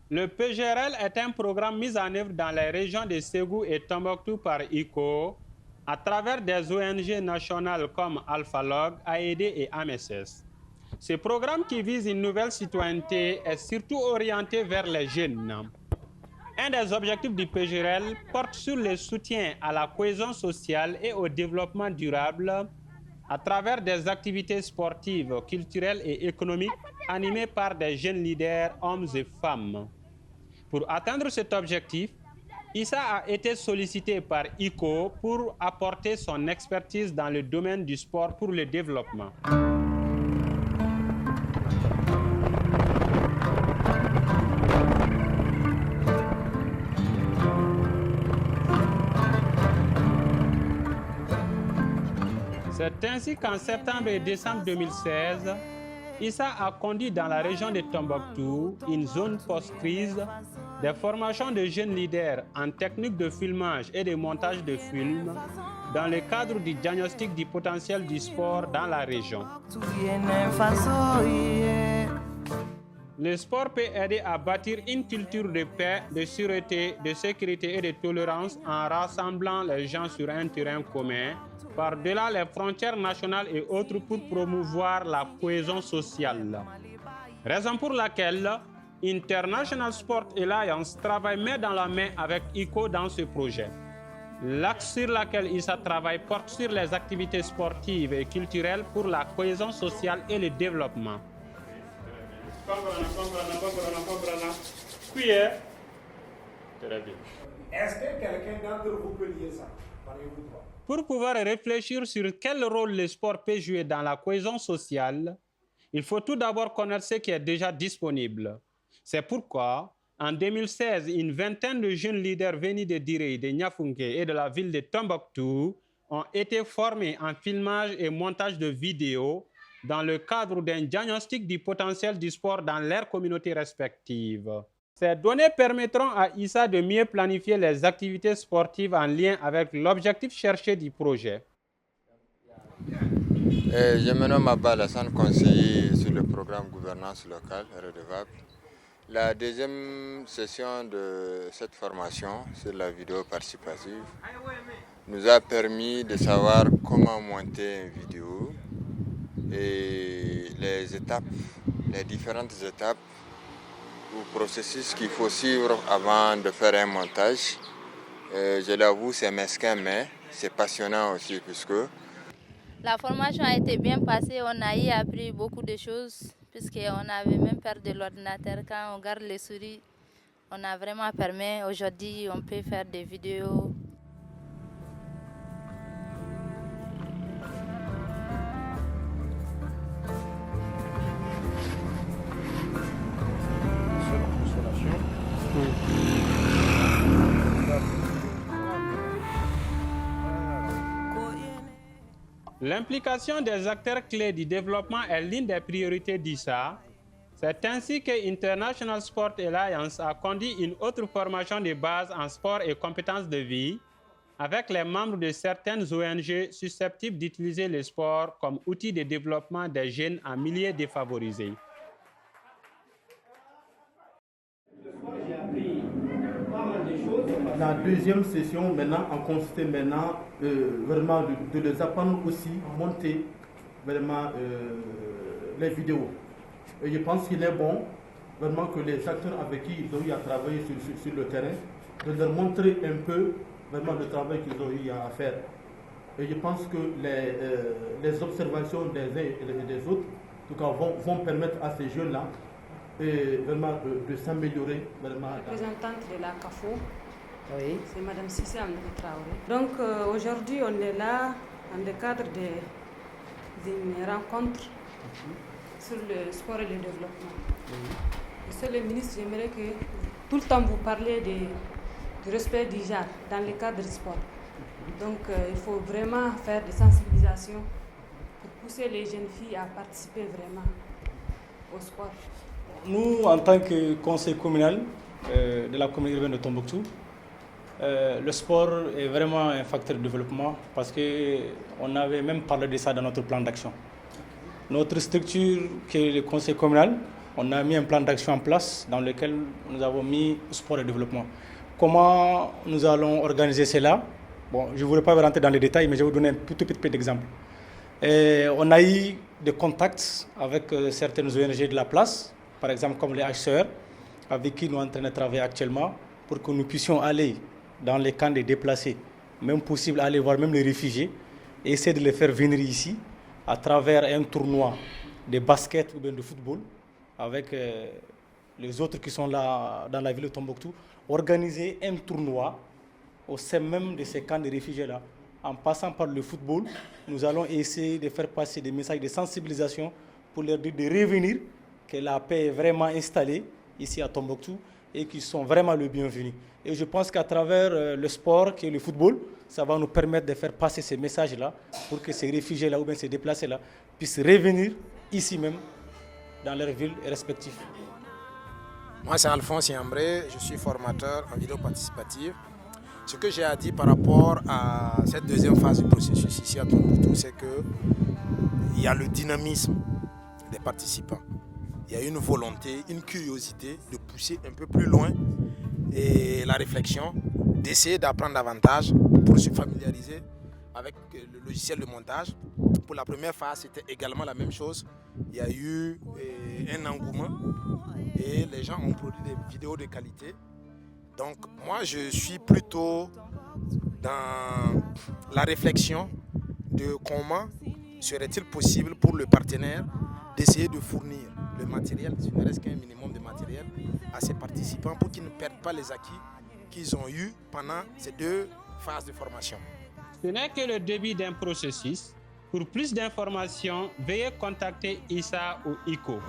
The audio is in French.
Le PGRL est un programme mis en œuvre dans les régions de Ségou et Tombouctou par ICO à travers des ONG nationales comme Alphalog, AED et AMSS. Ce programme qui vise une nouvelle citoyenneté est surtout orienté vers les jeunes. Un des objectifs du PGRL porte sur le soutien à la cohésion sociale et au développement durable à travers des activités sportives, culturelles et économiques animées par des jeunes leaders, hommes et femmes. Pour atteindre cet objectif, Issa a été sollicité par ICO pour apporter son expertise dans le domaine du sport pour le développement. C'est ainsi qu'en septembre et décembre 2016, Issa a conduit dans la région de Tombouctou, une zone post-crise, des formations de jeunes leaders en technique de filmage et de montage de films dans le cadre du diagnostic du potentiel du sport dans la région. Le sport peut aider à bâtir une culture de paix, de sûreté, de sécurité et de tolérance en rassemblant les gens sur un terrain commun, par-delà les frontières nationales et autres pour promouvoir la cohésion sociale. Raison pour laquelle International Sport Alliance travaille main dans la main avec ICO dans ce projet. L'axe sur lequel ISA travaille porte sur les activités sportives et culturelles pour la cohésion sociale et le développement. Est-ce que quelqu'un d'entre vous peut lier ça? Pour pouvoir réfléchir sur quel rôle le sport peut jouer dans la cohésion sociale, il faut tout d'abord connaître ce qui est déjà disponible. C'est pourquoi, en 2016, une vingtaine de jeunes leaders venus de Diré, de Niafunké et de la ville de Tombouctou ont été formés en filmage et montage de vidéos dans le cadre d'un diagnostic du potentiel du sport dans leurs communautés respectives. Ces données permettront à ISA de mieux planifier les activités sportives en lien avec l'objectif cherché du projet. Je me nomme Abba Alassane, conseiller sur le programme gouvernance locale redevable. La deuxième session de cette formation sur la vidéo participative nous a permis de savoir comment monter une vidéo et les étapes, les différentes étapes ou processus qu'il faut suivre avant de faire un montage. Je l'avoue, c'est mesquin, mais c'est passionnant aussi puisque la formation a été bien passée, on a y appris beaucoup de choses puisqu'on avait même peur de l'ordinateur. Quand on regarde les souris, on a vraiment permis, aujourd'hui on peut faire des vidéos. L'implication des acteurs clés du développement est l'une des priorités d'ISA. C'est ainsi que International Sport Alliance a conduit une autre formation de base en sport et compétences de vie avec les membres de certaines ONG susceptibles d'utiliser le sport comme outil de développement des jeunes en milieu défavorisé. La deuxième session maintenant a consisté vraiment de les apprendre aussi à monter vraiment les vidéos. Et je pense qu'il est bon vraiment que les acteurs avec qui ils ont eu à travailler sur le terrain, de leur montrer un peu vraiment le travail qu'ils ont eu à faire. Et je pense que les observations des uns et des autres en tout cas, vont permettre à ces jeunes-là vraiment de s'améliorer. Représentante de la CAFO. Oui. C'est Mme Sissé Amdou Traoré. Donc aujourd'hui, on est là dans le cadre d'une rencontre sur le sport et le développement. Monsieur le ministre, j'aimerais que tout le temps vous parliez du respect du genre dans le cadre du sport. Donc il faut vraiment faire des sensibilisations pour pousser les jeunes filles à participer vraiment au sport. Nous, en tant que conseil communal de la communauté urbaine de Tombouctou, le sport est vraiment un facteur de développement parce qu'on avait même parlé de ça dans notre plan d'action. Notre structure, qui est le conseil communal, on a mis un plan d'action en place dans lequel nous avons mis sport et développement. Comment nous allons organiser cela? Bon, je ne voudrais pas rentrer dans les détails, mais je vais vous donner un tout petit exemple. On a eu des contacts avec certaines ONG de la place, par exemple comme les HCR, avec qui nous sommes en train de travailler actuellement, pour que nous puissions aller dans les camps des déplacés, même possible aller voir même les réfugiés, et essayer de les faire venir ici à travers un tournoi de basket ou bien de football, avec les autres qui sont là dans la ville de Tombouctou, organiser un tournoi au sein même de ces camps de réfugiés-là. En passant par le football, nous allons essayer de faire passer des messages de sensibilisation pour leur dire de revenir, que la paix est vraiment installée ici à Tombouctou et qu'ils sont vraiment le bienvenu. Et je pense qu'à travers le sport, qui est le football, ça va nous permettre de faire passer ces messages-là pour que ces réfugiés-là ou bien ces déplacés-là puissent revenir ici même, dans leurs villes respectives. Moi, c'est Alphonse Yambré, je suis formateur en vidéo participative. Ce que j'ai à dire par rapport à cette deuxième phase du processus ici à Tombouctou, c'est qu'il y a le dynamisme des participants. Il y a une volonté, une curiosité de pousser un peu plus loin et la réflexion, d'essayer d'apprendre davantage pour se familiariser avec le logiciel de montage. Pour la première phase, c'était également la même chose. Il y a eu un engouement et les gens ont produit des vidéos de qualité. Donc moi, je suis plutôt dans la réflexion de comment serait-il possible pour le partenaire d'essayer de fournir le matériel, s'il ne reste qu'un minimum de matériel, à ses participants pour qu'ils ne perdent pas les acquis qu'ils ont eus pendant ces deux phases de formation. Ce n'est que le début d'un processus. Pour plus d'informations, veuillez contacter Issa ou ICO.